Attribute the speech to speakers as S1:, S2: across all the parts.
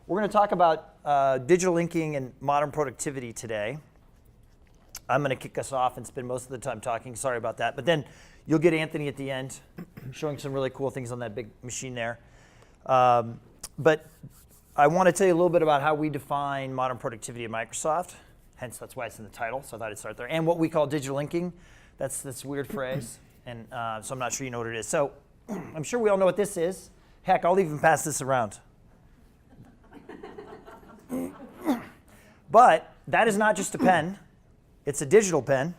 S1: We're going to talk about digital inking and modern productivity today. I'm going to kick us off and spend most of the time talking. Sorry about that. But then you'll get Anthony at the end showing some really cool things on that big machine there. But I want to tell you a little bit about how we define modern productivity at Microsoft. Hence, that's why it's in the title, so I thought I'd start there. And what we call digital inking. That's this weird phrase. And so I'm not sure you know what it is. So I'm sure we all know what this is. Heck, I'll even pass this around. But that is not just a pen. It's a digital pen.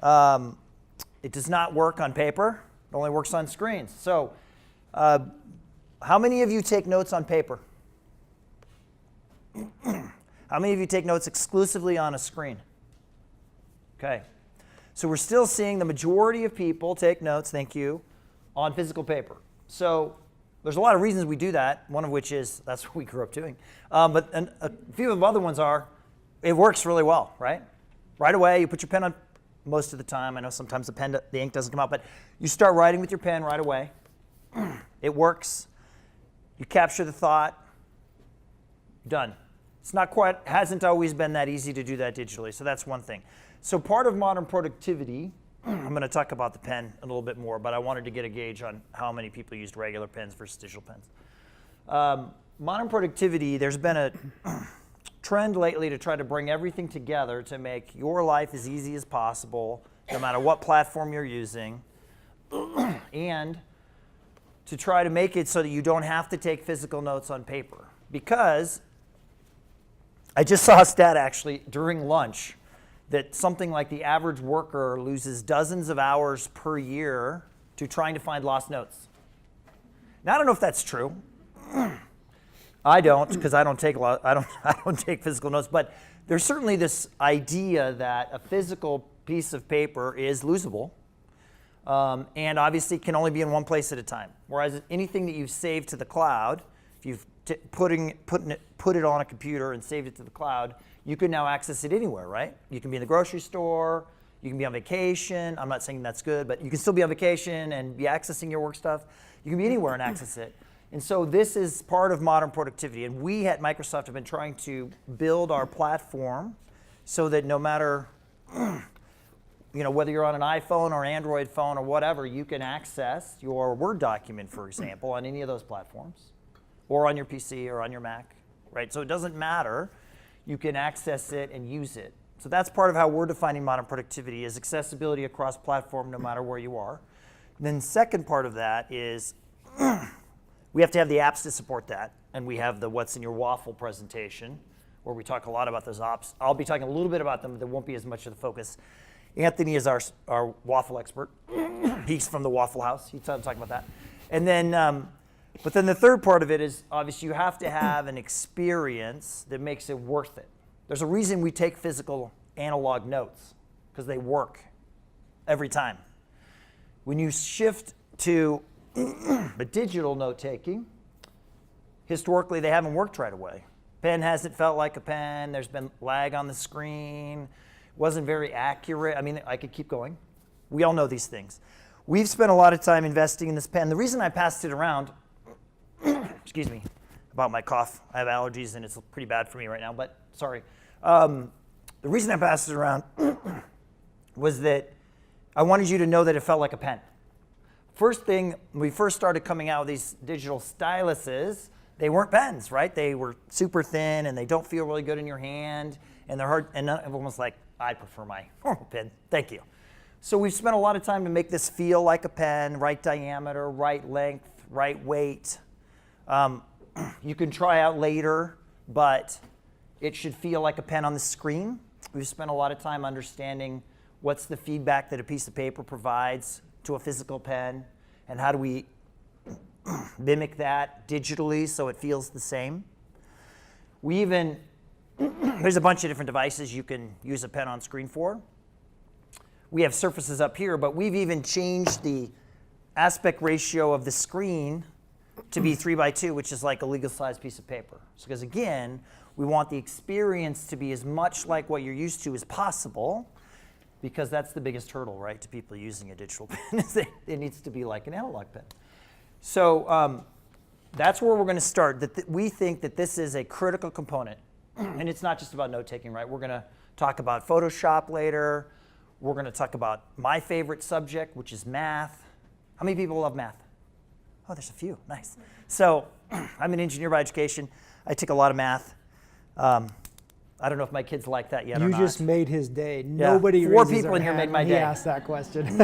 S1: It does not work on paper. It only works on screens. So how many of you take notes on paper? How many of you take notes exclusively on a screen? Okay. So we're still seeing the majority of people take notes, thank you, on physical paper. So there's a lot of reasons we do that, one of which is that's what we grew up doing. But a few of the other ones are, it works really well, right? Right away, you put your pen on most of the time. I know sometimes the ink doesn't come out, but you start writing with your pen right away. It works. You capture the thought. Done. Hasn't always been that easy to do that digitally, so that's one thing. So part of modern productivity, I'm going to talk about the pen a little bit more, but I wanted to get a gauge on how many people used regular pens versus digital pens. Modern productivity, there's been a trend lately to try to bring everything together to make your life as easy as possible, no matter what platform you're using, and to try to make it so that you don't have to take physical notes on paper. Because I just saw a stat actually during lunch that something like the average worker loses dozens of hours per year to trying to find lost notes. Now I don't know if that's true. I don't, because I don't take physical notes, but there's certainly this idea that a physical piece of paper is losable, and obviously can only be in one place at a time. Whereas anything that you've saved to the cloud, if you've put it on a computer and saved it to the cloud, you can now access it anywhere, right? You can be in the grocery store, you can be on vacation. I'm not saying that's good, but you can still be on vacation and be accessing your work stuff. You can be anywhere and access it. And so this is part of modern productivity. And we at Microsoft have been trying to build our platform so that no matter whether you're on an iPhone or Android phone or whatever, you can access your Word document, for example, on any of those platforms, or on your PC or on your Mac, right? So it doesn't matter. You can access it and use it. So that's part of how we're defining modern productivity, is accessibility across platform no matter where you are. And then the second part of that is we have to have the apps to support that. And we have the What's in Your Waffle presentation, where we talk a lot about those apps. I'll be talking a little bit about them, but there won't be as much of the focus. Anthony is our waffle expert. He's from the Waffle House. He's talking about that. And then, but then the third part of it is, obviously, you have to have an experience that makes it worth it. There's a reason we take physical analog notes, because they work every time. When you shift to the digital note-taking, historically, they haven't worked right away. Pen hasn't felt like a pen. There's been lag on the screen. Wasn't very accurate. I mean, I could keep going. We all know these things. We've spent a lot of time investing in this pen. The reason I passed it around, excuse me, about my cough. I have allergies, and it's pretty bad for me right now, but sorry. The reason I passed it around was that I wanted you to know that it felt like a pen. First thing, when we first started coming out with these digital styluses, they weren't pens, right? They were super thin, and they don't feel really good in your hand, and they're hard, and everyone was like, I prefer my normal pen, thank you. So we've spent a lot of time to make this feel like a pen, right diameter, right length, right weight. You can try out later, but it should feel like a pen on the screen. We've spent a lot of time understanding what's the feedback that a piece of paper provides to a physical pen, and how do we mimic that digitally so it feels the same. We even, there's a bunch of different devices you can use a pen on screen for. We have surfaces up here, but we've even changed the aspect ratio of the screen to be 3x2, which is like a legal size piece of paper. So, because again, we want the experience to be as much like what you're used to as possible, because that's the biggest hurdle, right, to people using a digital pen, is it needs to be like an analog pen. So that's where we're going to start. We think that this is a critical component. And it's not just about note-taking, right? We're going to talk about Photoshop later. We're going to talk about my favorite subject, which is math. How many people love math? Oh, there's a few. Nice. So I'm an engineer by education. I took a lot of math. I don't know if my kids like that yet or not.
S2: You just made his day.
S1: Yeah.
S2: Nobody
S1: Four
S2: raises
S1: people
S2: their
S1: in here
S2: hand
S1: made my
S2: when
S1: day.
S2: He asked that question.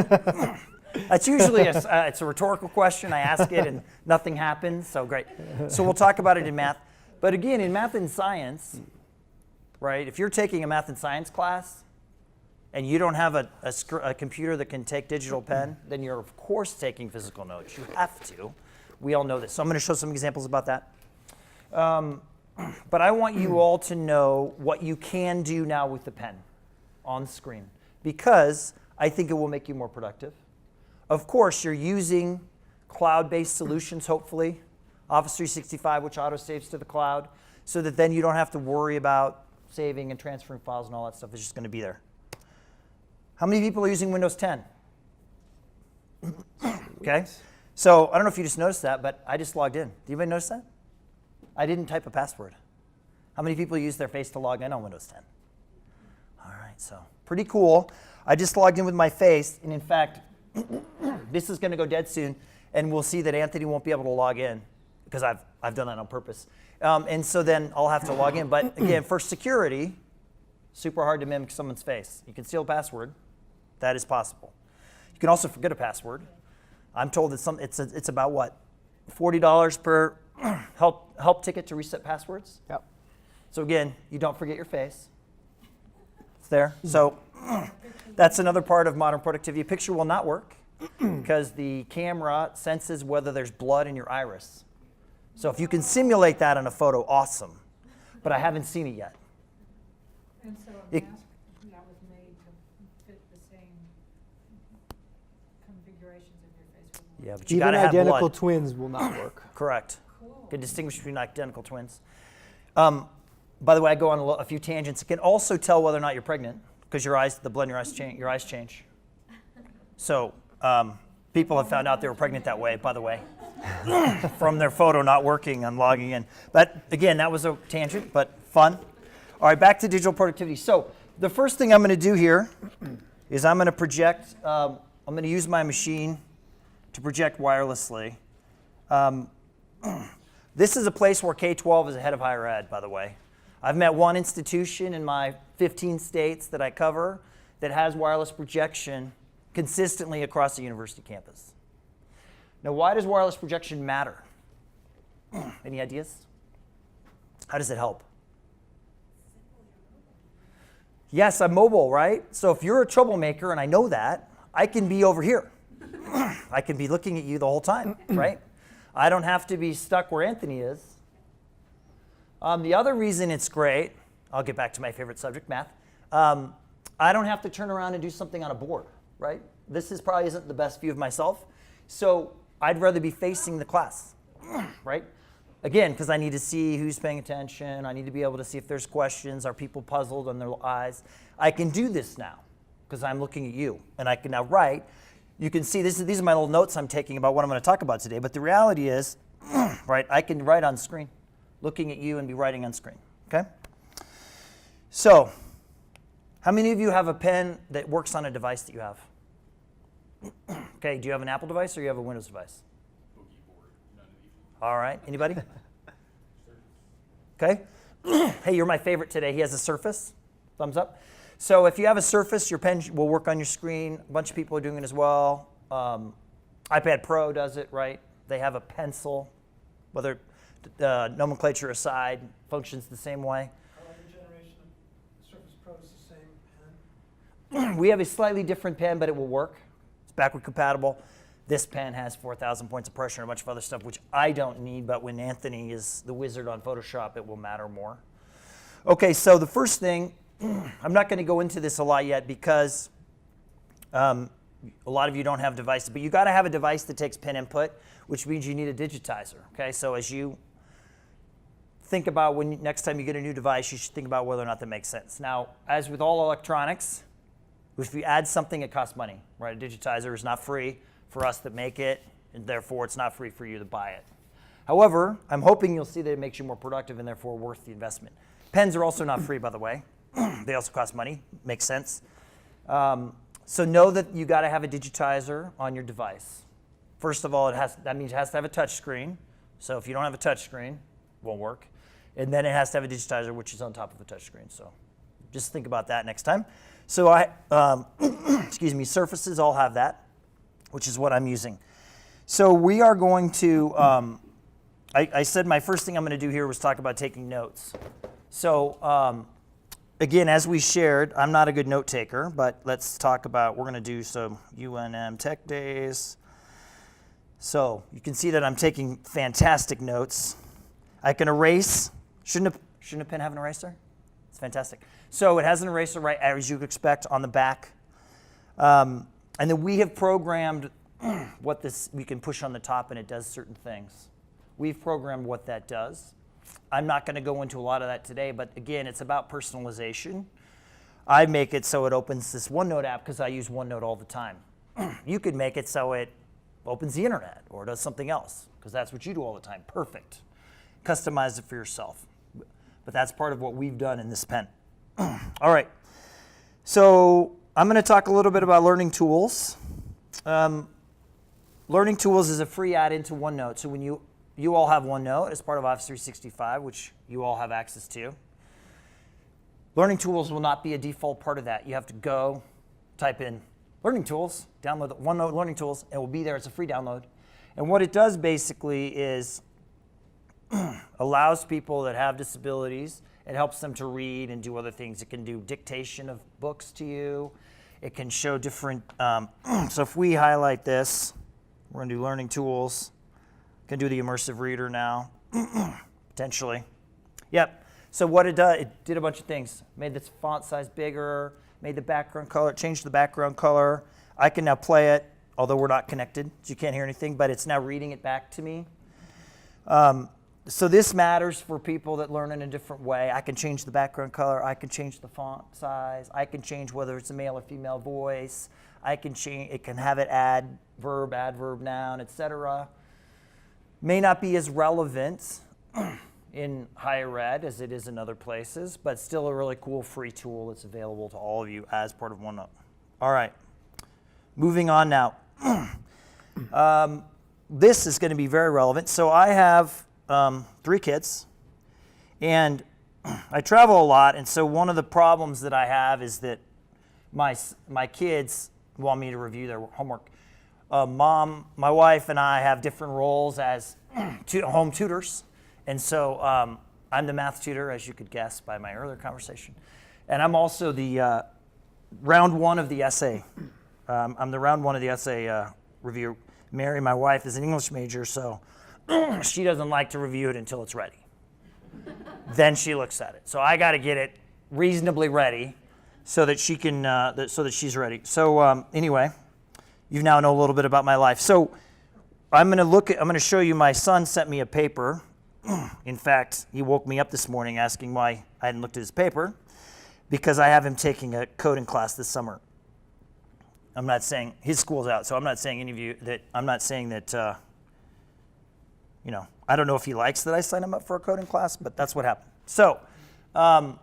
S1: That's usually it's a rhetorical question. I ask it and nothing happens, so great. So we'll talk about it in math. But again, in math and science, right, if you're taking a math and science class and you don't have a computer that can take digital pen, then you're of course taking physical notes. You have to. We all know this. So I'm going to show some examples about that. But I want you all to know what you can do now with the pen on screen, because I think it will make you more productive. Of course, you're using cloud-based solutions, hopefully. Office 365, which auto-saves to the cloud, so that then you don't have to worry about saving and transferring files and all that stuff. It's just going to be there. How many people are using Windows 10? Okay. So I don't know if you just noticed that, but I just logged in. Did anybody notice that? I didn't type a password. How many people use their face to log in on Windows 10? All right, so pretty cool. I just logged in with my face, and in fact, this is going to go dead soon, and we'll see that Anthony won't be able to log in because I've done that on purpose. And so then I'll have to log in. But again, for security, super hard to mimic someone's face. You can steal a password. That is possible. You can also forget a password. I'm told that it's about what? $40 per help ticket to reset passwords.
S2: Yep.
S1: So again, you don't forget your face. It's there. So that's another part of modern productivity. A picture will not work because the camera senses whether there's blood in your iris. So if you can simulate that in a photo, awesome. But I haven't seen it yet.
S3: And so a mask that was made to fit the same configurations of your face.
S1: Yeah, but you
S2: Even
S1: gotta have
S2: identical
S1: blood.
S2: twins will not work.
S1: Correct.
S3: Cool.
S1: Can distinguish between identical twins. By the way, I go on a few tangents. It can also tell whether or not you're pregnant because the blood in your eyes change. So people have found out they were pregnant that way, by the way, from their photo not working and logging in. But again, that was a tangent, but fun. All right, back to digital productivity. So the first thing I'm going to do here is I'm going to project. I'm going to use my machine to project wirelessly. This is a place where K-12 is ahead of higher ed, by the way. I've met one institution in my 15 states that I cover that has wireless projection consistently across the university campus. Now, why does wireless projection matter? Any ideas? How does it help? Yes, I'm mobile, right? So if you're a troublemaker, and I know that, I can be over here. I can be looking at you the whole time, right? I don't have to be stuck where Anthony is. The other reason it's great, I'll get back to my favorite subject, math. I don't have to turn around and do something on a board, right? This probably isn't the best view of myself. So I'd rather be facing the class, right? Again, because I need to see who's paying attention. I need to be able to see if there's questions. Are people puzzled on their eyes? I can do this now because I'm looking at you. And I can now write. You can see these are my little notes I'm taking about what I'm going to talk about today. But the reality is, right, I can write on screen, looking at you and be writing on screen, okay? So how many of you have a pen that works on a device that you have? Okay, do you have an Apple device or you have a Windows device? All right, anybody? Okay. Hey, you're my favorite today. He has a Surface. Thumbs up. So if you have a Surface, your pen will work on your screen. A bunch of people are doing it as well. iPad Pro does it, right? They have a pencil, whether nomenclature aside, functions the same way.
S4: I like the generation of Surface Pro is the same pen.
S1: We have a slightly different pen, but it will work. It's backward compatible. This pen has 4,000 points of pressure and a bunch of other stuff, which I don't need, but when Anthony is the wizard on Photoshop, it will matter more. Okay, so the first thing, I'm not going to go into this a lot yet because a lot of you don't have devices, but you got to have a device that takes pen input, which means you need a digitizer. Okay, so as you think about next time you get a new device, you should think about whether or not that makes sense. Now, as with all electronics, if you add something, it costs money, right? A digitizer is not free for us that make it, and therefore it's not free for you to buy it. However, I'm hoping you'll see that it makes you more productive and therefore worth the investment. Pens are also not free, by the way. They also cost money. Makes sense. So know that you got to have a digitizer on your device. First of all, that means it has to have a touch screen. So if you don't have a touch screen, it won't work. And then it has to have a digitizer, which is on top of the touch screen. So just think about that next time. So excuse me, Surfaces all have that, which is what I'm using. So we are going to, I said my first thing I'm going to do here was talk about taking notes. So again, as we shared, I'm not a good note taker, but let's talk about, we're going to do some UNM Tech Days. So you can see that I'm taking fantastic notes. I can erase. Shouldn't a pen have an eraser? It's fantastic. So it has an eraser, right, as you would expect, on the back. And then we have programmed what we can push on the top and it does certain things. We've programmed what that does. I'm not going to go into a lot of that today, but again, it's about personalization. I make it so it opens this OneNote app because I use OneNote all the time. You could make it so it opens the internet or does something else because that's what you do all the time. Perfect. Customize it for yourself. But that's part of what we've done in this pen. All right. So I'm going to talk a little bit about Learning Tools. Learning Tools is a free add-in to OneNote. So when you all have OneNote as part of Office 365, which you all have access to. Learning Tools will not be a default part of that. You have to go type in Learning Tools, download the OneNote Learning Tools, and it will be there. It's a free download. And what it does basically is allows people that have disabilities, it helps them to read and do other things. It can do dictation of books to you. It can show different, so if we highlight this, we're going to do Learning Tools. Can do the immersive reader now, potentially. Yep. So what it did a bunch of things. Made this font size bigger, made the background color, changed the background color. I can now play it, although we're not connected, so you can't hear anything, but it's now reading it back to me. So this matters for people that learn in a different way. I can change the background color. I can change the font size. I can change whether it's a male or female voice. I can change. It can have it add verb, noun, etc. May not be as relevant in higher ed as it is in other places, but still a really cool free tool that's available to all of you as part of OneNote. All right, moving on now. This is going to be very relevant. So I have 3 kids, and I travel a lot, and so one of the problems that I have is that my kids want me to review their homework. My wife and I have different roles as home tutors. And so I'm the math tutor, as you could guess by my earlier conversation. And I'm also the round 1 of the essay. I'm the round 1 of the essay review. Mary, my wife, is an English major, so she doesn't like to review it until it's ready. Then she looks at it. So I got to get it reasonably ready so that she can, so that she's ready. So anyway. You now know a little bit about my life. So I'm going to show you, my son sent me a paper. In fact, he woke me up this morning asking why I hadn't looked at his paper, because I have him taking a coding class this summer. I'm not saying, his school's out, so I'm not saying that, I don't know if he likes that I signed him up for a coding class, but that's what happened. So I'm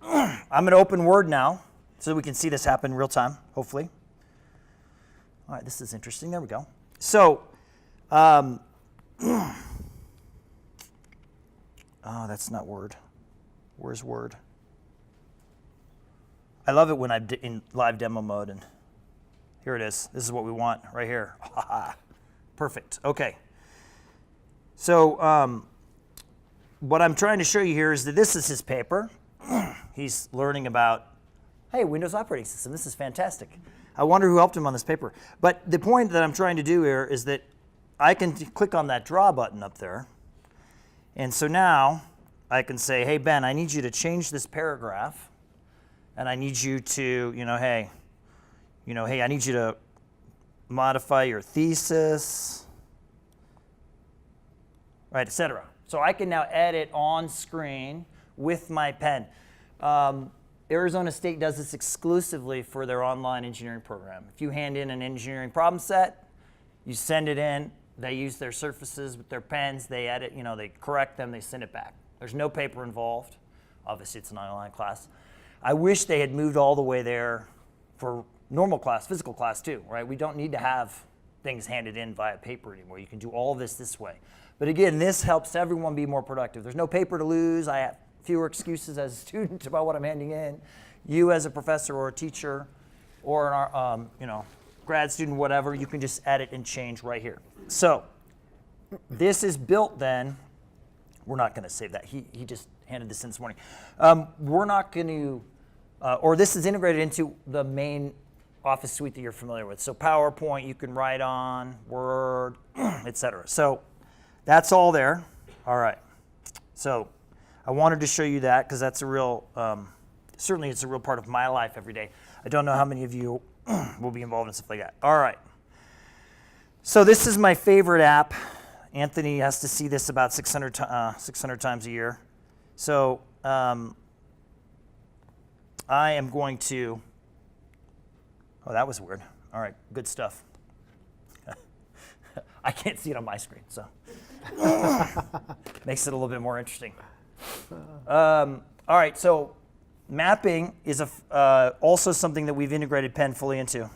S1: going to open Word now so we can see this happen in real time, hopefully. All right, this is interesting. There we go. So, oh, that's not Word. Where's Word? I love it when I'm in live demo mode, and here it is. This is what we want right here. Perfect. Okay. So, what I'm trying to show you here is that this is his paper. He's learning about, hey, Windows operating system. This is fantastic. I wonder who helped him on this paper. But the point that I'm trying to do here is that I can click on that draw button up there. And so now I can say, hey, Ben, I need you to change this paragraph. And I need you to, hey, I need you to modify your thesis, right, etc. So I can now edit on screen with my pen. Arizona State does this exclusively for their online engineering program. If you hand in an engineering problem set, you send it in, They use their surfaces with their pens. They edit, they correct them. They send it back. There's no paper involved. Obviously, it's an online class. I wish they had moved all the way there for normal class, physical class too, right? We don't need to have things handed in via paper anymore. You can do all of this way. But again, this helps everyone be more productive. There's no paper to lose. I have fewer excuses as a student about what I'm handing in. You as a professor or a teacher or an grad student, whatever, you can just edit and change right here. So this is built then. We're not going to save that. He just handed this in this morning. We're not going to, or this is integrated into the main Office suite that you're familiar with. So PowerPoint, you can write on, Word, etc. So that's all there. All right. So I wanted to show you that because that's a real, certainly it's a real part of my life every day. I don't know how many of you will be involved in stuff like that. All right. So this is my favorite app. Anthony has to see this about 600 times a year. So I am going to, oh, that was weird. All right, good stuff. I can't see it on my screen, so makes it a little bit more interesting. All right, so mapping is also something that we've integrated Pen fully into.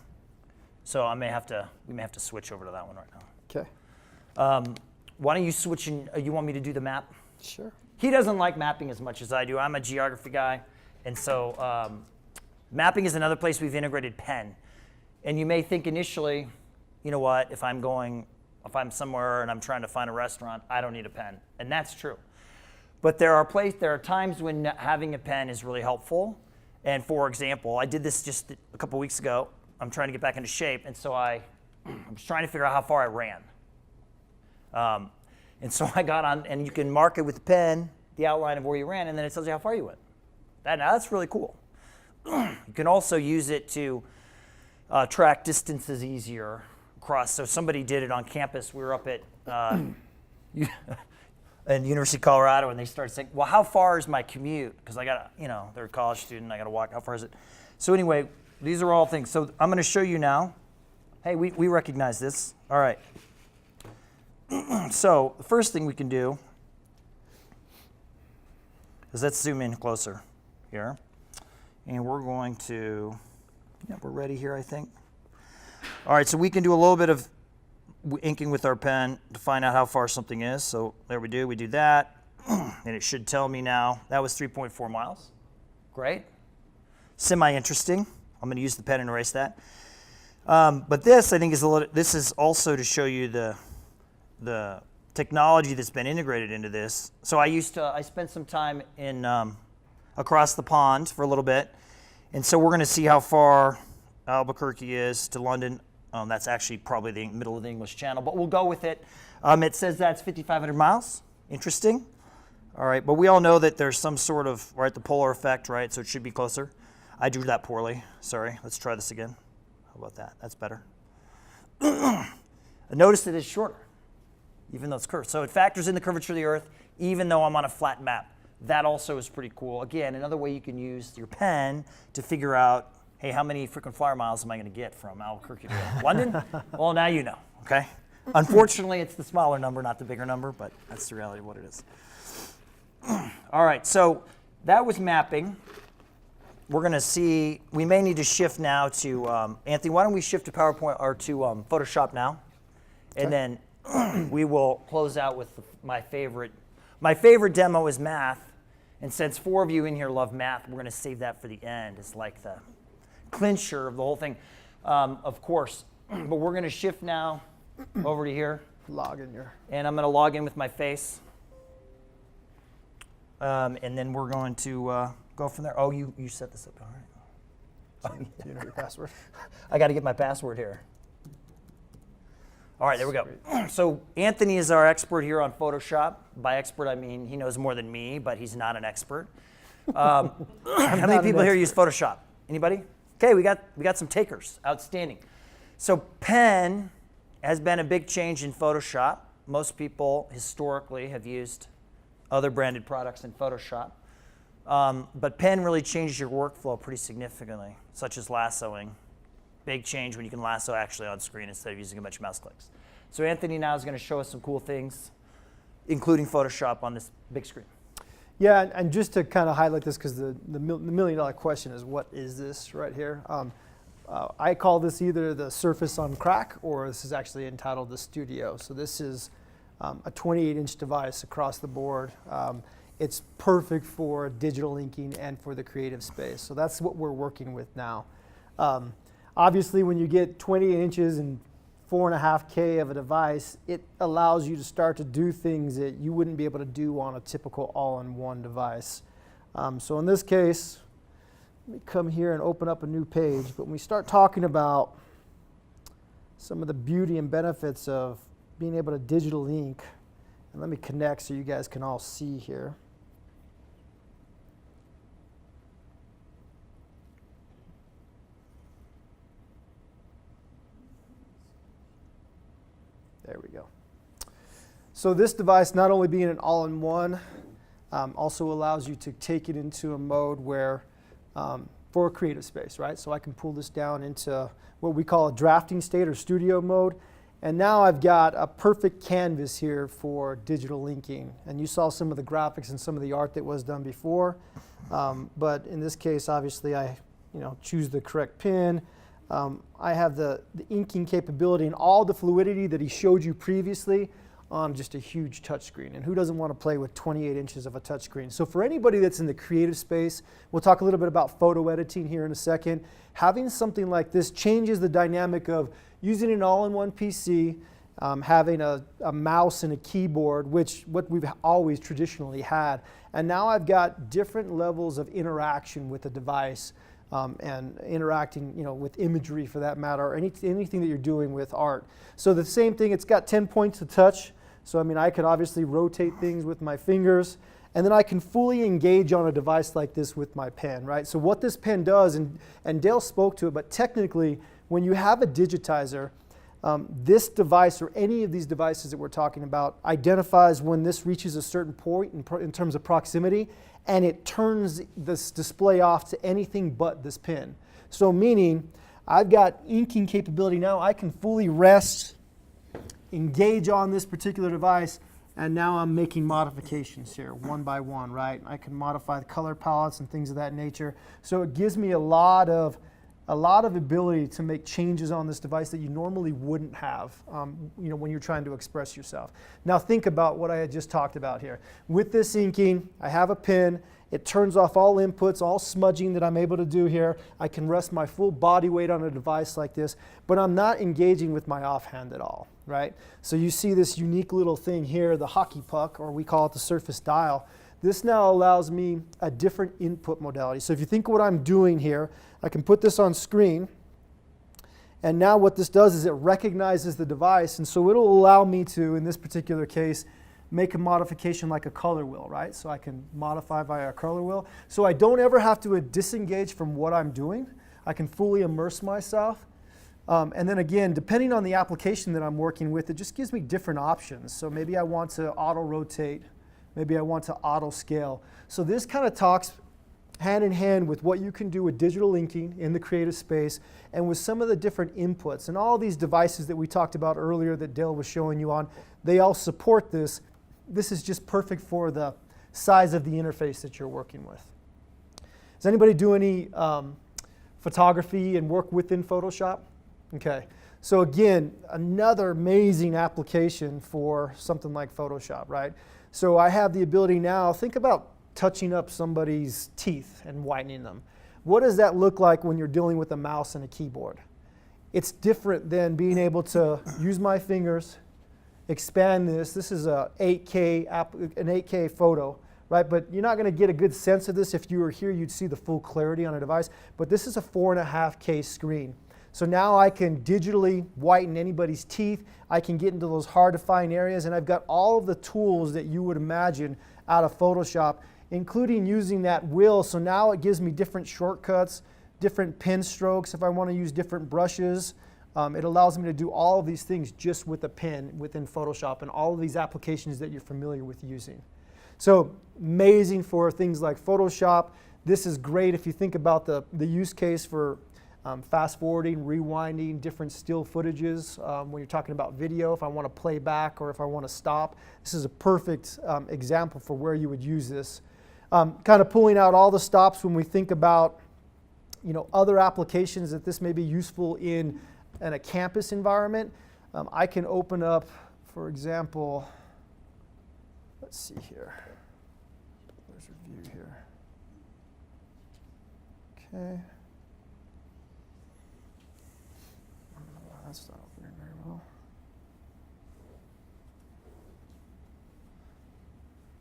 S1: So we may have to switch over to that one right now.
S2: Okay.
S1: Why don't you switch and you want me to do the map?
S2: Sure.
S1: He doesn't like mapping as much as I do. I'm a geography guy, and so mapping is another place we've integrated Pen. And you may think initially, you know what, if I'm somewhere and I'm trying to find a restaurant, I don't need a pen. And that's true. But there are times when having a pen is really helpful. And for example, I did this just a couple weeks ago. I'm trying to get back into shape, and so I'm just trying to figure out how far I ran. And so I got on, and you can mark it with the pen, the outline of where you ran, and then it tells you how far you went. Now that's really cool. You can also use it to track distances easier across. So somebody did it on campus. We were up at in University of Colorado, and they started saying, well, how far is my commute? Because they're a college student. I got to walk. How far is it? So anyway, these are all things. So I'm going to show you now. Hey, we recognize this. All right. So the first thing we can do is let's zoom in closer here. And we're going to, we're ready here, I think. All right, so we can do a little bit of inking with our pen to find out how far something is. So there we do that. And it should tell me now, that was 3.4 miles. Great. Semi-interesting. I'm going to use the pen and erase that. But this, I think, this is also to show you the technology that's been integrated into this. So I spent some time in across the pond for a little bit. And so we're going to see how far Albuquerque is to London. That's actually probably the middle of the English Channel, but we'll go with it. It says that's 5,500 miles. Interesting. All right, but we all know that there's some sort of, right, the polar effect, right? So it should be closer. I drew that poorly. Sorry. Let's try this again. How about that? That's better. Notice that it's shorter, even though it's curved. So it factors in the curvature of the Earth, even though I'm on a flat map. That also is pretty cool. Again, another way you can use your pen to figure out, hey, how many frequent flyer miles am I going to get from Albuquerque to London? Well, now you know, okay? Unfortunately, it's the smaller number, not the bigger number, but that's the reality of what it is. All right, so that was mapping. We're going to see, we may need to shift now to, Anthony, why don't we shift to PowerPoint or to Photoshop now? And then we will close out with my favorite demo is math. And since 4 of you in here love math, we're going to save that for the end. It's like the clincher of the whole thing, of course. But we're going to shift now over to here.
S2: Log in your.
S1: And I'm going to log in with my face. And then we're going to go from there. Oh, you set this up. All right.
S2: Do you know your password?
S1: I got to get my password here. All right, there we go. So Anthony is our expert here on Photoshop. By expert, I mean he knows more than me, but he's not an expert. How many people here use Photoshop? Anybody? Okay, we got some takers. Outstanding. So pen has been a big change in Photoshop. Most people historically have used other branded products in Photoshop. But pen really changes your workflow pretty significantly, such as lassoing. Big change when you can lasso actually on screen instead of using a bunch of mouse clicks. So Anthony now is going to show us some cool things, including Photoshop on this big screen.
S2: Yeah, and just to kind of highlight this, because the million-dollar question is, what is this right here? I call this either the Surface on Crack, or this is actually entitled the Studio. So this is a 28-inch device across the board. It's perfect for digital inking and for the creative space. So that's what we're working with now. Obviously, when you get 28 inches and 4.5K of a device, it allows you to start to do things that you wouldn't be able to do on a typical all-in-one device. So in this case, let me come here and open up a new page. But when we start talking about some of the beauty and benefits of being able to digital ink, and let me connect so you guys can all see here. There we go. So this device, not only being an all-in-one, also allows you to take it into a mode where, for a creative space, right? So I can pull this down into what we call a drafting state or studio mode. And now I've got a perfect canvas here for digital inking. And you saw some of the graphics and some of the art that was done before. But in this case, obviously, I choose the correct pen. I have the inking capability and all the fluidity that he showed you previously on just a huge touchscreen. And who doesn't want to play with 28 inches of a touchscreen? So for anybody that's in the creative space, we'll talk a little bit about photo editing here in a second. Having something like this changes the dynamic of using an all-in-one PC, having a mouse and a keyboard, what we've always traditionally had. And now I've got different levels of interaction with the device. And interacting, with imagery for that matter, or anything that you're doing with art. So the same thing, it's got 10 points to touch. So I could obviously rotate things with my fingers, and then I can fully engage on a device like this with my pen, right? So what this pen does, and Dale spoke to it, but technically, when you have a digitizer, this device or any of these devices that we're talking about identifies when this reaches a certain point in terms of proximity, and it turns this display off to anything but this pen. So meaning, I've got inking capability now. I can fully rest, engage on this particular device, and now I'm making modifications here, one by one, right? I can modify the color palettes and things of that nature. So it gives me a lot of ability to make changes on this device that you normally wouldn't have when you're trying to express yourself. Now think about what I had just talked about here. With this inking, I have a pen. It turns off all inputs, all smudging that I'm able to do here. I can rest my full body weight on a device like this, but I'm not engaging with my offhand at all, right? So you see this unique little thing here, the hockey puck, or we call it the Surface Dial. This now allows me a different input modality. So if you think what I'm doing here, I can put this on screen, and now what this does is it recognizes the device, and so it'll allow me to, in this particular case, make a modification like a color wheel, right? So I can modify via a color wheel. So I don't ever have to disengage from what I'm doing. I can fully immerse myself. And then again, depending on the application that I'm working with, it just gives me different options. So maybe I want to auto-rotate. Maybe I want to auto-scale. So this kind of talks hand in hand with what you can do with digital inking in the creative space and with some of the different inputs. And all these devices that we talked about earlier that Dale was showing you on, they all support this. This is just perfect for the size of the interface that you're working with. Does anybody do any photography and work within Photoshop? Okay. So again, another amazing application for something like Photoshop, right? So I have the ability now, think about touching up somebody's teeth and whitening them. What does that look like when you're dealing with a mouse and a keyboard? It's different than being able to use my fingers, expand this. This is an 8K photo, right? But you're not going to get a good sense of this. If you were here, you'd see the full clarity on a device. But this is a 4.5K screen. So now I can digitally whiten anybody's teeth. I can get into those hard to find areas, and I've got all of the tools that you would imagine out of Photoshop, including using that wheel. So now it gives me different shortcuts, different pen strokes if I want to use different brushes. It allows me to do all of these things just with a pen within Photoshop and all of these applications that you're familiar with using. So amazing for things like Photoshop. This is great if you think about the use case for fast forwarding, rewinding, different still footages. When you're talking about video, if I want to play back or if I want to stop, this is a perfect example for where you would use this. Kind of pulling out all the stops when we think about other applications that this may be useful in a campus environment. I can open up, for example, let's see here. There's review here. Okay. That's not opening very well.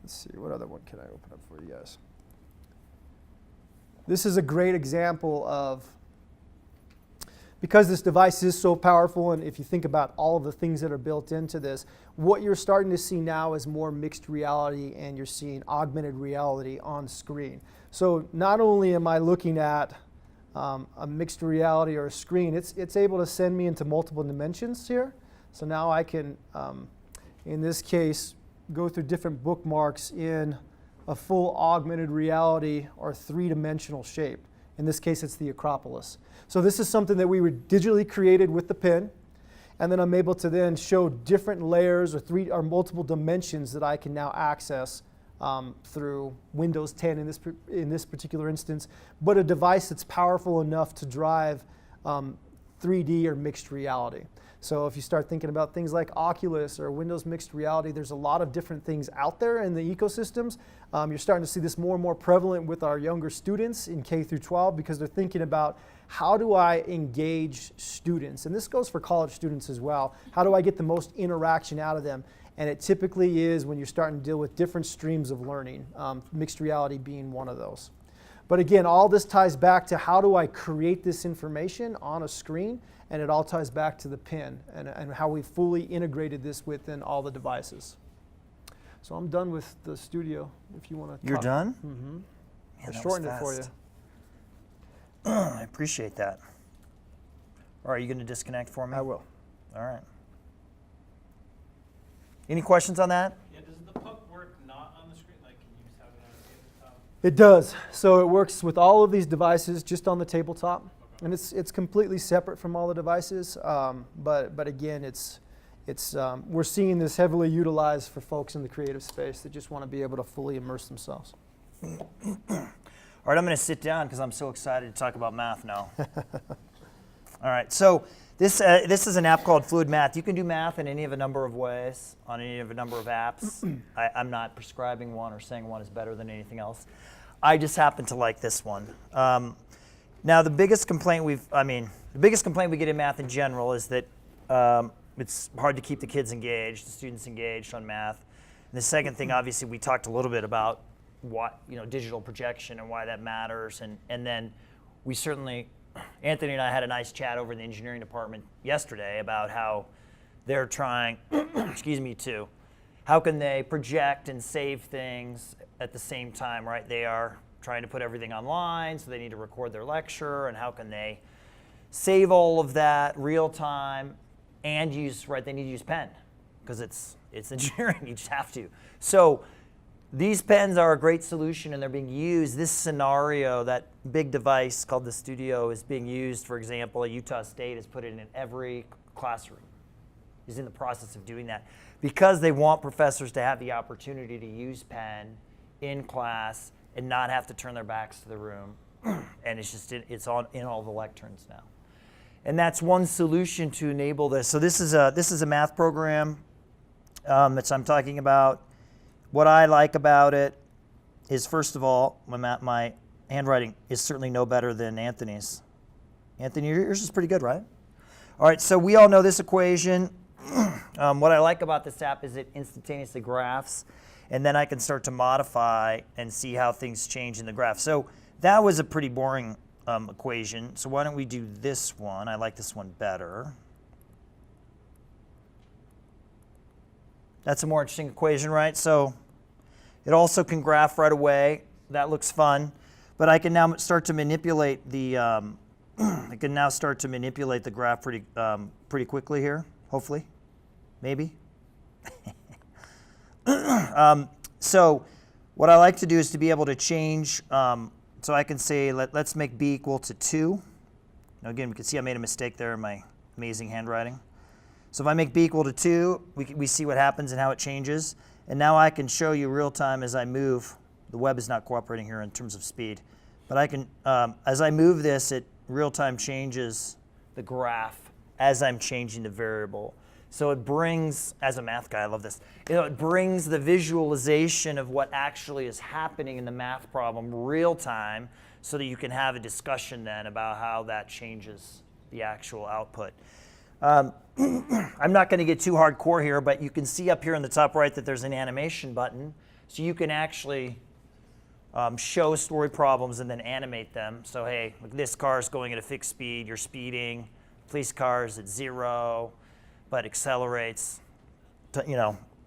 S2: Let's see, what other one can I open up for you guys? This is a great example of, because this device is so powerful, and if you think about all of the things that are built into this, what you're starting to see now is more mixed reality, and you're seeing augmented reality on screen. So not only am I looking at a mixed reality or a screen, it's able to send me into multiple dimensions here. So now I can, in this case, go through different bookmarks in a full augmented reality or three-dimensional shape. In this case, it's the Acropolis. So this is something that we were digitally created with the pen, and then I'm able to then show different layers or multiple dimensions that I can now access through Windows 10 in this particular instance, but a device that's powerful enough to drive 3D or mixed reality. So if you start thinking about things like Oculus or Windows Mixed Reality, there's a lot of different things out there in the ecosystems. You're starting to see this more and more prevalent with our younger students in K through 12 because they're thinking about, how do I engage students? And this goes for college students as well. How do I get the most interaction out of them? And it typically is when you're starting to deal with different streams of learning, mixed reality being one of those. But again, all this ties back to, how do I create this information on a screen? And it all ties back to the pen and how we fully integrated this within all the devices. So I'm done with the studio, if you want to
S1: You're done?
S2: Mm-hmm.
S1: Man,
S2: I
S1: that
S2: shortened
S1: was
S2: it for you.
S1: fast. I appreciate that. All right, are you going to disconnect for me?
S2: I will.
S1: All right. Any questions on that?
S4: Yeah, does the puck work not on the screen? Like, can you just have it on a tabletop?
S2: It does. So it works with all of these devices just on the tabletop. And it's completely separate from all the devices. But again, we're seeing this heavily utilized for folks in the creative space that just want to be able to fully immerse themselves.
S1: All right, I'm going to sit down because I'm so excited to talk about math now. All right, so this is an app called Fluid Math. You can do math in any of a number of ways on any of a number of apps. I'm not prescribing one or saying one is better than anything else. I just happen to like this one. Now, the biggest complaint we get in math in general is that it's hard to keep the kids engaged, the students engaged on math. And the second thing, obviously, we talked a little bit about what, digital projection and why that matters. And then we certainly, Anthony and I had a nice chat over in the engineering department yesterday about how they're trying, how can they project and save things at the same time, right? They are trying to put everything online, so they need to record their lecture, and how can they save all of that real time and they need to use pen because it's engineering, you just have to. So these pens are a great solution, and they're being used. This scenario, that big device called the Studio, is being used, for example, at Utah State has put it in every classroom. Is in the process of doing that because they want professors to have the opportunity to use pen in class and not have to turn their backs to the room. And it's in all the lecterns now. And that's one solution to enable this. So this is a math program that I'm talking about. What I like about it is, first of all, my handwriting is certainly no better than Anthony's. Anthony, yours is pretty good, right? All right, so we all know this equation. What I like about this app is it instantaneously graphs, and then I can start to modify and see how things change in the graph. So that was a pretty boring equation. So why don't we do this one? I like this one better. That's a more interesting equation, right? So it also can graph right away. That looks fun. But I can now start to manipulate the graph pretty quickly here, hopefully, maybe. So what I like to do is to be able to change. So I can say let's make b equal to 2. Now again, we can see I made a mistake there in my amazing handwriting. So if I make b equal to 2, we see what happens and how it changes. And now I can show you real time as I move. The web is not cooperating here in terms of speed. But I can, as I move this, it real time changes the graph as I'm changing the variable. So it brings, as a math guy, I love this, it brings the visualization of what actually is happening in the math problem real time so that you can have a discussion then about how that changes the actual output. I'm not going to get too hardcore here, but you can see up here in the top right that there's an animation button. So you can actually show story problems and then animate them. So hey, look, this car is going at a fixed speed, you're speeding. Police car is at 0, but accelerates to,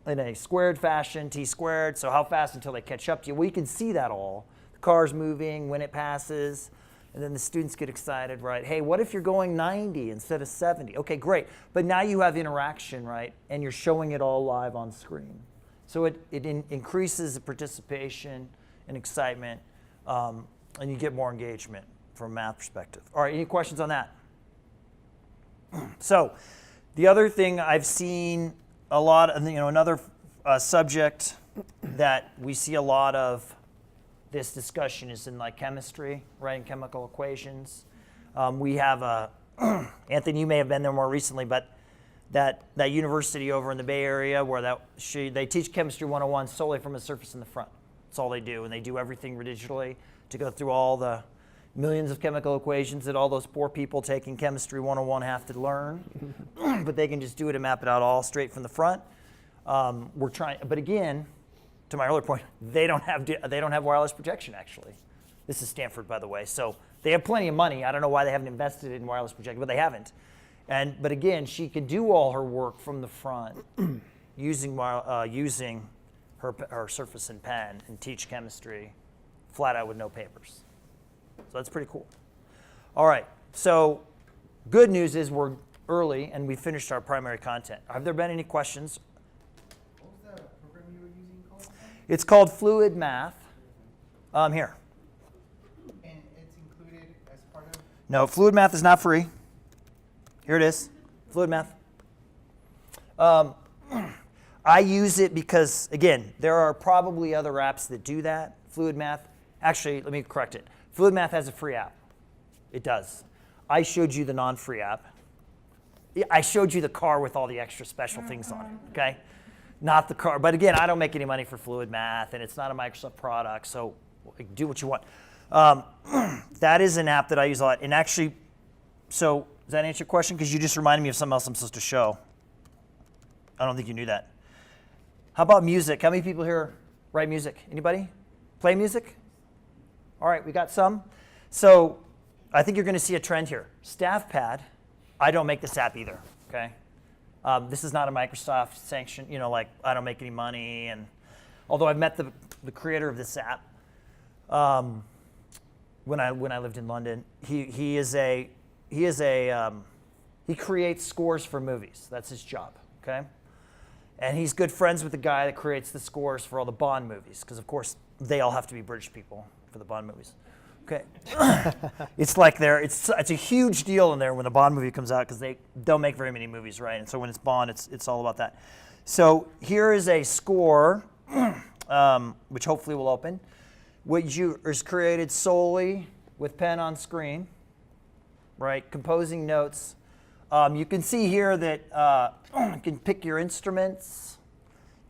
S1: in a squared fashion, t squared. So how fast until they catch up to you? Well, you can see that all. The car's moving when it passes. And then the students get excited, right? Hey, what if you're going 90 instead of 70? Okay, great. But now you have interaction, right? And you're showing it all live on screen. So it increases the participation and excitement, and you get more engagement from a math perspective. All right, any questions on that? So the other thing I've seen a lot of, another subject that we see a lot of this discussion is in like chemistry, writing chemical equations. We have a, Anthony, you may have been there more recently, but that university over in the Bay Area where they teach Chemistry 101 solely from a surface in the front. That's all they do, and they do everything digitally to go through all the millions of chemical equations that all those poor people taking Chemistry 101 have to learn, but they can just do it and map it out all straight from the front. We're trying, but again, to my earlier point, they don't have wireless projection actually. This is Stanford, by the way, so they have plenty of money. I don't know why they haven't invested in wireless projection, but they haven't. But again, she can do all her work from the front using her Surface and Pen and teach chemistry flat out with no papers. So that's pretty cool. All right, so good news is we're early and we finished our primary content. Have there been any questions?
S4: What was that program you were using called?
S1: It's called Fluid Math. Here.
S4: And it's included as part of?
S1: No, Fluid Math is not free. Here it is, Fluid Math. I use it because, again, there are probably other apps that do that. Fluid Math, actually, let me correct it. Fluid Math has a free app. It does. I showed you the non-free app. I showed you the car with all the extra special things on it, okay? Not the car. But again, I don't make any money for Fluid Math, and it's not a Microsoft product, so do what you want. That is an app that I use a lot. And actually, so does that answer your question? Because you just reminded me of something else I'm supposed to show. I don't think you knew that. How about music? How many people here write music? Anybody? Play music? All right, we got some. So I think you're going to see a trend here. Staff Pad, I don't make this app either, okay? This is not a Microsoft sanction, I don't make any money. And although I've met the creator of this app when I lived in London, he creates scores for movies. That's his job, okay? And he's good friends with the guy that creates the scores for all the Bond movies, because of course they all have to be British people for the Bond movies. Okay, it's like it's a huge deal in there when a Bond movie comes out because they don't make very many movies, right? And so when it's Bond, it's all about that. So here is a score, which hopefully will open, which is created solely with pen on screen, right? Composing notes. You can see here that you can pick your instruments.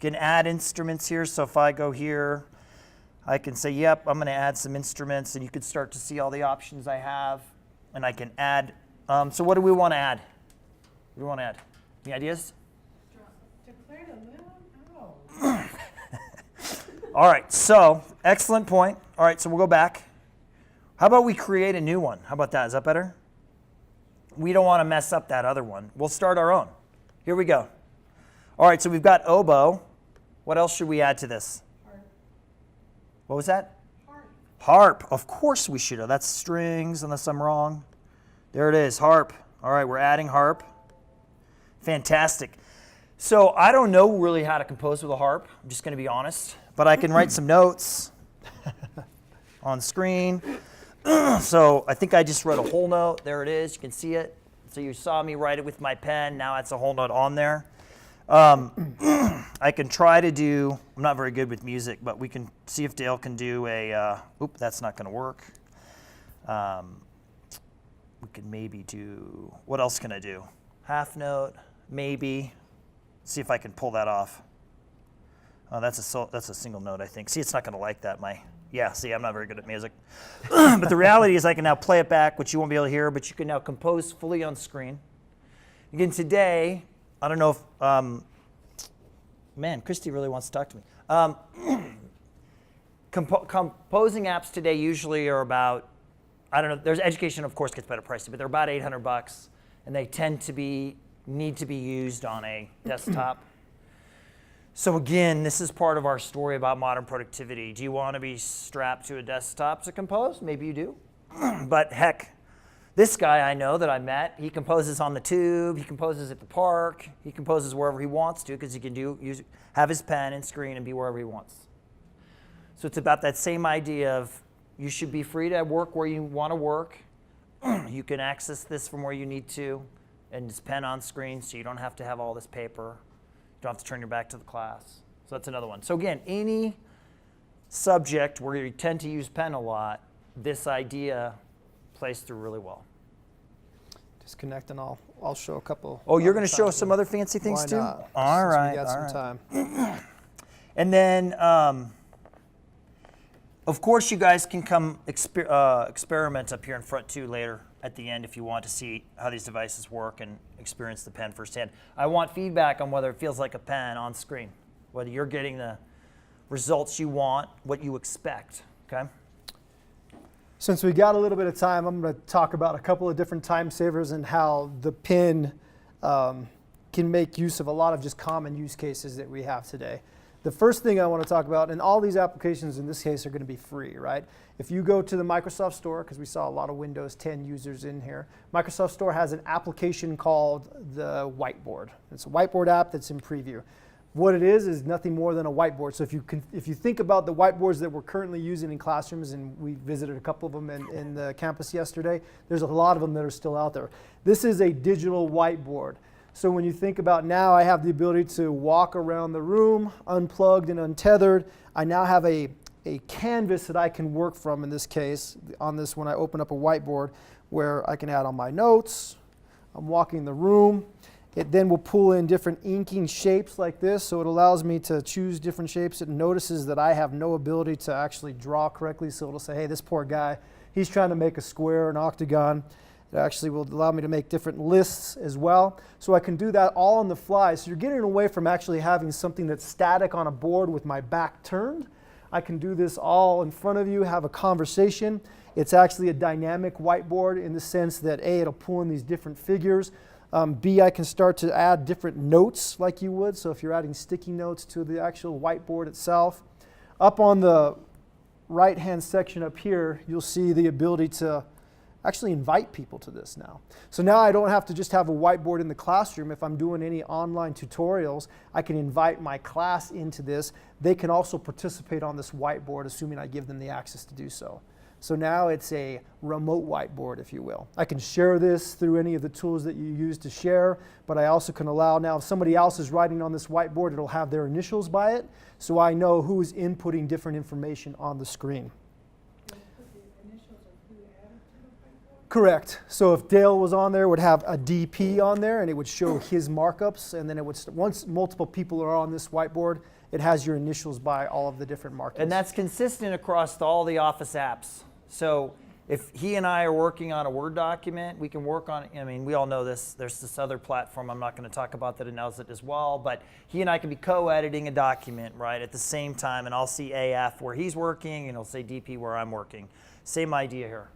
S1: You can add instruments here. So if I go here, I can say, yep, I'm going to add some instruments, and you can start to see all the options I have. And I can add. So what do we want to add? What do we want to add? Any ideas?
S3: Declare the limb? Oh.
S1: All right, so excellent point. All right, so we'll go back. How about we create a new one? How about that? Is that better? We don't want to mess up that other one. We'll start our own. Here we go. All right, so we've got oboe. What else should we add to this?
S3: Harp.
S1: What was that?
S3: Harp.
S1: Harp. Of course we should. That's strings, unless I'm wrong. There it is, harp. All right, we're adding harp. Fantastic. So I don't know really how to compose with a harp. I'm just going to be honest. But I can write some notes on screen. So I think I just wrote a whole note. There it is. You can see it. So you saw me write it with my pen. Now it's a whole note on there. I can try to do, I'm not very good with music, but we can see if Dale can do a, that's not going to work. We can maybe do, what else can I do? Half note, maybe. See if I can pull that off. Oh, that's a single note, I think. See, it's not going to like that. See, I'm not very good at music. But the reality is I can now play it back, which you won't be able to hear, but you can now compose fully on screen. Again, today, I don't know if, man, Christy really wants to talk to me. Composing apps today usually are about, I don't know, there's education, of course, gets better pricing, but they're about $800, and they tend to need to be used on a desktop. So again, this is part of our story about modern productivity. Do you want to be strapped to a desktop to compose? Maybe you do. But heck, this guy I know that I met, he composes on the tube, he composes at the park, he composes wherever he wants to because he can have his pen and screen and be wherever he wants. So it's about that same idea of you should be free to work where you want to work. You can access this from where you need to, and it's pen on screen so you don't have to have all this paper. You don't have to turn your back to the class. So that's another one. So again, any subject where you tend to use pen a lot, this idea plays through really well.
S2: Disconnect and I'll show a couple.
S1: Oh, you're going to show some other fancy things too?
S2: Not?
S1: All
S2: Since
S1: right.
S2: We got some time.
S1: And then, of course, you guys can come experiment up here in front too later at the end if you want to see how these devices work and experience the pen firsthand. I want feedback on whether it feels like a pen on screen, whether you're getting the results you want, what you expect, okay?
S2: Since we got a little bit of time, I'm going to talk about a couple of different time savers and how the pen can make use of a lot of just common use cases that we have today. The first thing I want to talk about, and all these applications in this case are going to be free, right? If you go to the Microsoft Store, because we saw a lot of Windows 10 users in here, Microsoft Store has an application called the Whiteboard. It's a whiteboard app that's in preview. What it is nothing more than a whiteboard. So if you think about the whiteboards that we're currently using in classrooms, and we visited a couple of them in the campus yesterday, there's a lot of them that are still out there. This is a digital whiteboard. So when you think about now, I have the ability to walk around the room, unplugged and untethered. I now have a canvas that I can work from, in this case, on this when I open up a whiteboard, where I can add on my notes. I'm walking the room. It then will pull in different inking shapes like this, so it allows me to choose different shapes. It notices that I have no ability to actually draw correctly, so it'll say, hey, this poor guy, he's trying to make a square, an octagon. It actually will allow me to make different lists as well. So I can do that all on the fly. So you're getting away from actually having something that's static on a board with my back turned. I can do this all in front of you, have a conversation. It's actually a dynamic whiteboard in the sense that A, it'll pull in these different figures. B, I can start to add different notes like you would. So if you're adding sticky notes to the actual whiteboard itself. Up on the right-hand section up here, you'll see the ability to actually invite people to this now. So now I don't have to just have a whiteboard in the classroom. If I'm doing any online tutorials, I can invite my class into this. They can also participate on this whiteboard, assuming I give them the access to do so. So now it's a remote whiteboard, if you will. I can share this through any of the tools that you use to share, but I also can allow now if somebody else is writing on this whiteboard, it'll have their initials by it, so I know who is inputting different information on the screen. Correct. So if Dale was on there, it would have a DP on there, and it would show his markups, and then it would, once multiple people are on this whiteboard, it has your initials by all of the different markings.
S1: And that's consistent across all the Office apps. So if he and I are working on a Word document, we can work on, I mean, we all know this. There's this other platform I'm not going to talk about that announces it as well, but he and I can be co-editing a document, right, at the same time, and I'll see AF where he's working, and he'll say DP where I'm working. Same idea here.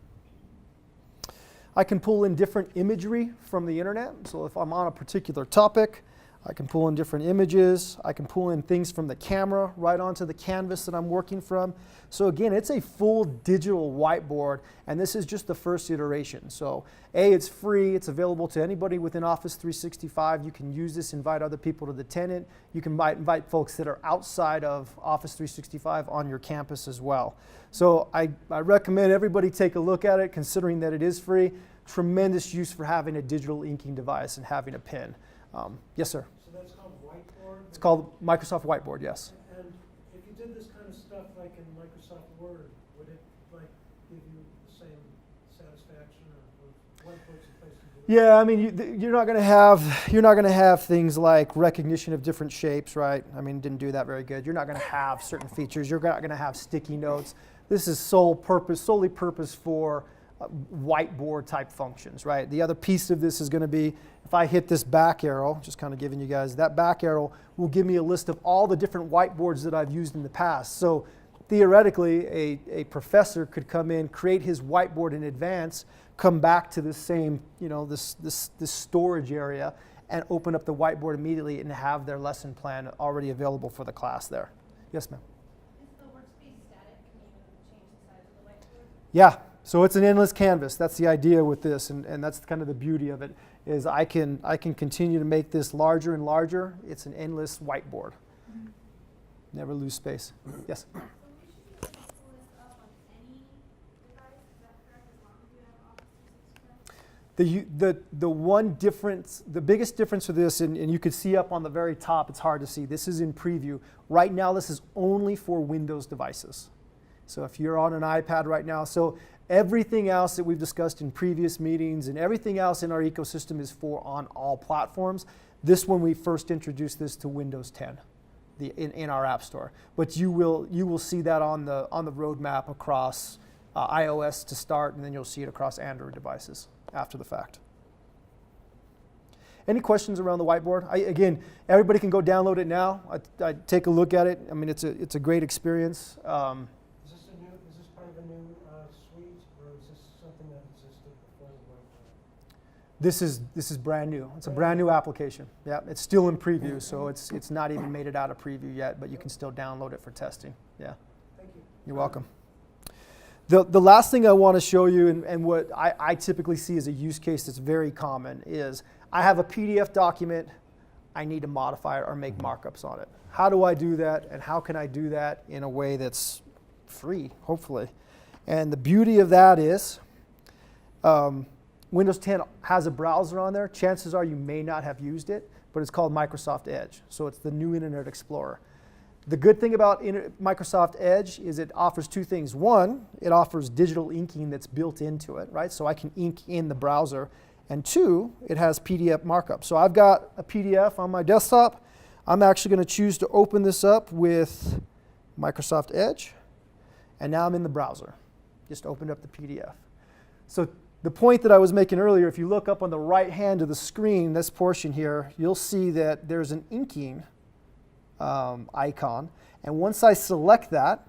S2: I can pull in different imagery from the internet. So if I'm on a particular topic, I can pull in different images. I can pull in things from the camera right onto the canvas that I'm working from. So again, it's a full digital whiteboard, and this is just the first iteration. So it's free. It's available to anybody within Office 365. You can use this, invite other people to the tenant. You can invite folks that are outside of Office 365 on your campus as well. So I recommend everybody take a look at it, considering that it is free. Tremendous use for having a digital inking device and having a pen. Yes, sir.
S4: So that's called whiteboard?
S2: It's called Microsoft Whiteboard, yes.
S4: And if you did this kind of stuff like in Microsoft Word, would it like give you the same satisfaction, or what's the place to do it?
S2: Yeah, I mean, you're not going to have things like recognition of different shapes, right? I mean, didn't do that very good. You're not going to have certain features. You're not going to have sticky notes. This is solely purpose for whiteboard type functions, right? The other piece of this is going to be, if I hit this back arrow, just kind of giving you guys, that back arrow will give me a list of all the different whiteboards that I've used in the past. So theoretically, a professor could come in, create his whiteboard in advance, come back to this same, this storage area, and open up the whiteboard immediately and have their lesson plan already available for the class there. Yes, ma'am.
S5: Is the workspace static? Can you change the size of the whiteboard?
S2: Yeah, so it's an endless canvas. That's the idea with this, and that's kind of the beauty of it, is I can continue to make this larger and larger. It's an endless whiteboard. Never lose space. Yes?
S5: So we should be able to pull this up on any device, is that correct, as long as you have Office 365?
S2: The one difference, the biggest difference with this, and you can see up on the very top, it's hard to see. This is in preview. Right now, this is only for Windows devices. So if you're on an iPad right now, so everything else that we've discussed in previous meetings and everything else in our ecosystem is for on all platforms. This one, we first introduced this to Windows 10 in our App Store. But you will see that on the roadmap across iOS to start, and then you'll see it across Android devices after the fact. Any questions around the whiteboard? Again, everybody can go download it now. I take a look at it. I mean, it's a great experience.
S4: Is this part of a new suite, or is this something that existed before the whiteboard?
S2: This is brand new. It's a brand new application. Yeah, it's still in preview, so it's not even made it out of preview yet, but you can still download it for testing. Yeah.
S4: Thank you.
S2: You're welcome. The last thing I want to show you, and what I typically see as a use case that's very common, is I have a PDF document, I need to modify it or make markups on it. How do I do that, and how can I do that in a way that's free, hopefully? And the beauty of that is Windows 10 has a browser on there. Chances are you may not have used it, but it's called Microsoft Edge. So it's the new Internet Explorer. The good thing about Microsoft Edge is it offers two things. One, it offers digital inking that's built into it, right? So I can ink in the browser. And two, it has PDF markup. So I've got a PDF on my desktop. I'm actually going to choose to open this up with Microsoft Edge. And now I'm in the browser. Just opened up the PDF. So the point that I was making earlier, if you look up on the right hand of the screen, this portion here, you'll see that there's an inking icon. And once I select that,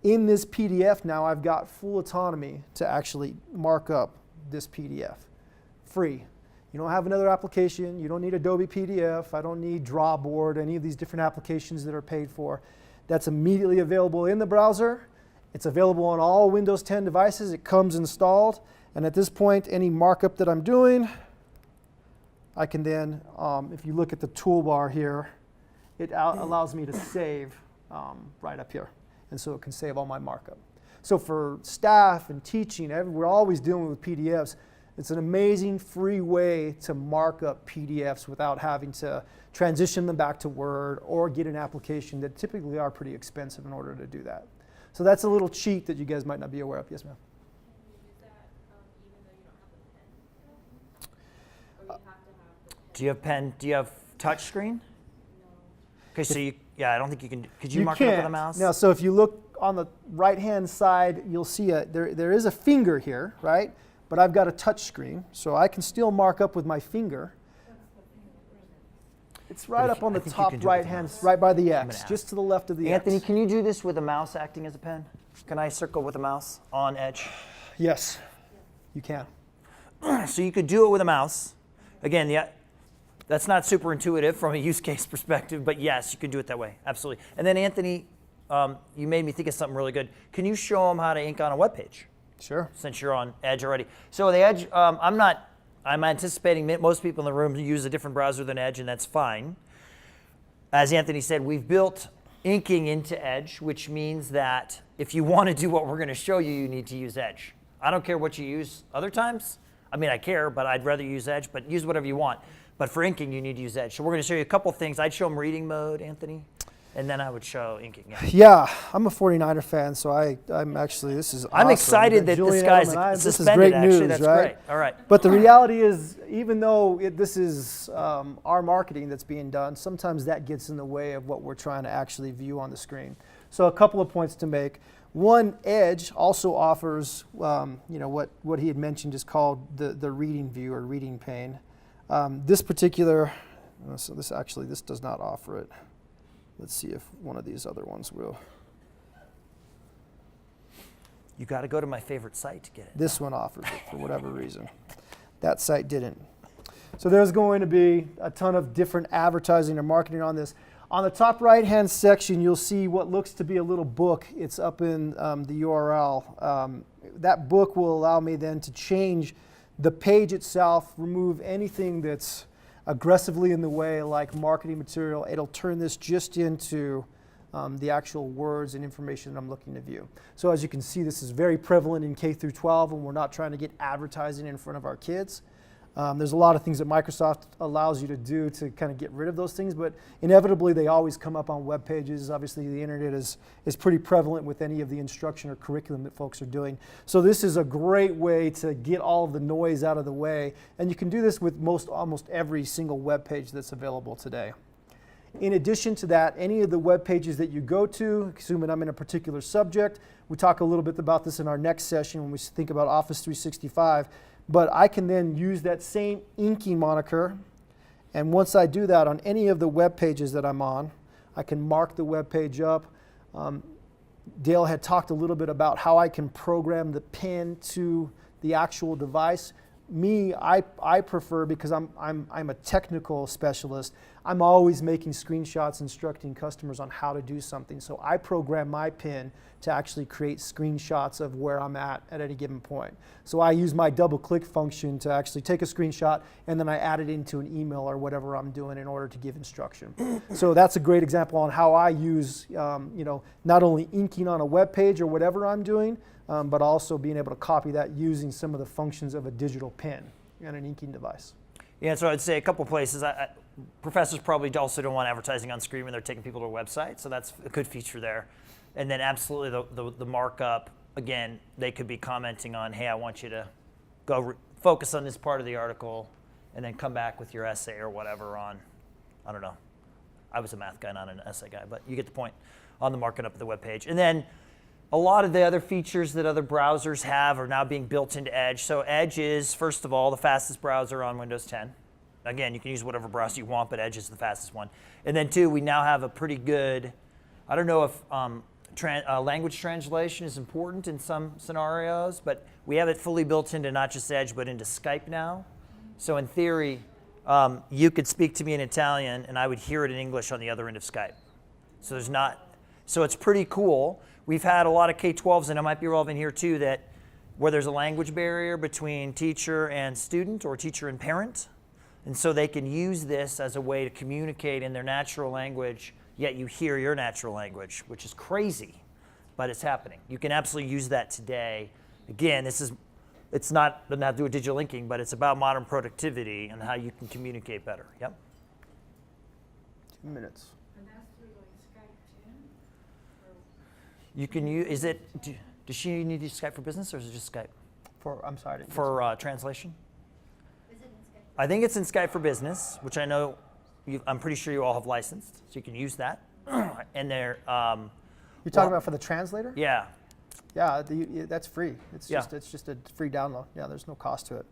S2: in this PDF now I've got full autonomy to actually mark up this PDF. Free. You don't have another application. You don't need Adobe PDF. I don't need Drawboard, any of these different applications that are paid for. That's immediately available in the browser. It's available on all Windows 10 devices. It comes installed. And at this point, any markup that I'm doing, I can then, if you look at the toolbar here, it allows me to save right up here. And so it can save all my markup. So for staff and teaching, we're always dealing with PDFs. It's an amazing free way to mark up PDFs without having to transition them back to Word or get an application that typically are pretty expensive in order to do that. So that's a little cheat that you guys might not be aware of. Yes, ma'am?
S5: Can you use that even though you don't have a pen? Or you have to have the pen?
S1: Do you have pen? Do you have touch screen?
S5: No.
S1: Okay, so I don't think you can. Could you mark it up with a mouse?
S2: Now, so if you look on the right-hand side, you'll see there is a finger here, right? But I've got a touch screen, so I can still mark up with my finger. It's right up on the top right-hand, right by the X, just to the left of the
S1: Anthony,
S2: X.
S1: can you do this with a mouse acting as a pen? Can I circle with a mouse on Edge?
S2: Yes, you can.
S1: So you could do it with a mouse. Again, That's not super intuitive from a use case perspective, but yes, you can do it that way, absolutely. And then Anthony, you made me think of something really good. Can you show them how to ink on a web page?
S2: Sure.
S1: Since you're on Edge already. So the Edge, I'm anticipating most people in the room use a different browser than Edge, and that's fine. As Anthony said, we've built inking into Edge, which means that if you want to do what we're going to show you, you need to use Edge. I don't care what you use other times. I mean, I care, but I'd rather use Edge, but use whatever you want. But for inking, you need to use Edge. So we're going to show you a couple things. I'd show them reading mode, Anthony, and then I would show inking.
S2: Yeah, I'm a 49er fan, so I'm actually, this is awesome.
S1: I'm excited that
S2: Julian
S1: this guy's
S2: Edelman, this is
S1: suspended,
S2: great
S1: actually.
S2: news,
S1: That's
S2: right?
S1: great. All right.
S2: But the reality is, even though this is our marketing that's being done, sometimes that gets in the way of what we're trying to actually view on the screen. So a couple of points to make. One, Edge also offers, what he had mentioned is called the reading view or reading pane. This particular, so this does not offer it. Let's see if one of these other ones will.
S1: You got to go to my favorite site to get it.
S2: This one offers it for whatever reason. That site didn't. So there's going to be a ton of different advertising or marketing on this. On the top right-hand section, you'll see what looks to be a little book. It's up in the URL. That book will allow me then to change the page itself, remove anything that's aggressively in the way, like marketing material. It'll turn this just into the actual words and information that I'm looking to view. So as you can see, this is very prevalent in K through 12, and we're not trying to get advertising in front of our kids. There's a lot of things that Microsoft allows you to do to kind of get rid of those things, but inevitably they always come up on web pages. Obviously the internet is pretty prevalent with any of the instruction or curriculum that folks are doing. So this is a great way to get all of the noise out of the way, and you can do this with almost every single web page that's available today. In addition to that, any of the web pages that you go to, assuming I'm in a particular subject, we talk a little bit about this in our next session when we think about Office 365, but I can then use that same inking moniker, and once I do that on any of the web pages that I'm on, I can mark the web page up. Dale had talked a little bit about how I can program the pen to the actual device. Me, I prefer, because I'm a technical specialist, I'm always making screenshots instructing customers on how to do something. So I program my pen to actually create screenshots of where I'm at any given point. So I use my double click function to actually take a screenshot, and then I add it into an email or whatever I'm doing in order to give instruction. So that's a great example on how I use not only inking on a web page or whatever I'm doing, but also being able to copy that using some of the functions of a digital pen and an inking device.
S1: Yeah, so I'd say a couple places. Professors probably also don't want advertising on screen when they're taking people to a website, so that's a good feature there. And then absolutely the markup, again, they could be commenting on, hey, I want you to go focus on this part of the article and then come back with your essay or whatever on, I don't know. I was a math guy, not an essay guy, but you get the point on the marking up of the web page. And then a lot of the other features that other browsers have are now being built into Edge. So Edge is, first of all, the fastest browser on Windows 10. Again, you can use whatever browser you want, but Edge is the fastest one. And then two, we now have a pretty good, I don't know if language translation is important in some scenarios, but we have it fully built into not just Edge, but into Skype now. So in theory, you could speak to me in Italian, and I would hear it in English on the other end of Skype. So it's pretty cool. We've had a lot of K-12s, and it might be relevant here too, that where there's a language barrier between teacher and student or teacher and parent. And so they can use this as a way to communicate in their natural language, yet you hear your natural language, which is crazy, but it's happening. You can absolutely use that today. Again, doesn't have to do with digital linking, but it's about modern productivity and how you can communicate better. Yep.
S2: 2 minutes.
S3: And that's through like Skype 10?
S1: You can use, does she need to use Skype for Business, or is it just Skype? For translation?
S5: Is it in Skype?
S1: I think it's in Skype for Business, which I know I'm pretty sure you all have licensed, so you can use that. And they're
S2: You're talking about for the translator?
S1: yeah.
S2: Yeah, that's free. It's just a free download. Yeah, there's no cost to it.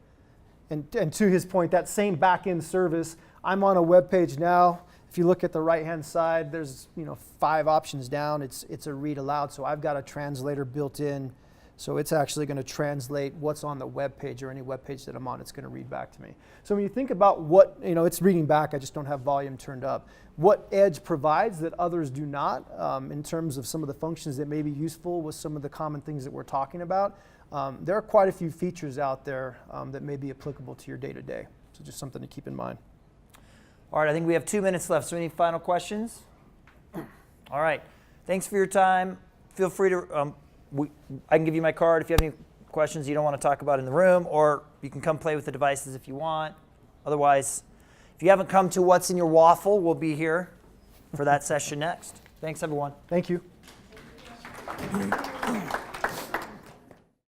S2: And to his point, that same back-end service, I'm on a web page now. If you look at the right-hand side, there's 5 options down. It's a read aloud. So I've got a translator built in So it's actually going to translate what's on the web page or any web page that I'm on. It's going to read back to me. So when you think about what, it's reading back, I just don't have volume turned up. What Edge provides that others do not, in terms of some of the functions that may be useful with some of the common things that we're talking about, there are quite a few features out there that may be applicable to your day-to-day. So just something to keep in mind.
S1: All right, I think we have 2 minutes left. So any final questions? All right. Thanks for your time. Feel free to, I can give you my card if you have any questions you don't want to talk about in the room, or you can come play with the devices if you want. Otherwise, if you haven't come to What's in Your Waffle, we'll be here for that session next. Thanks, everyone.
S2: Thank you.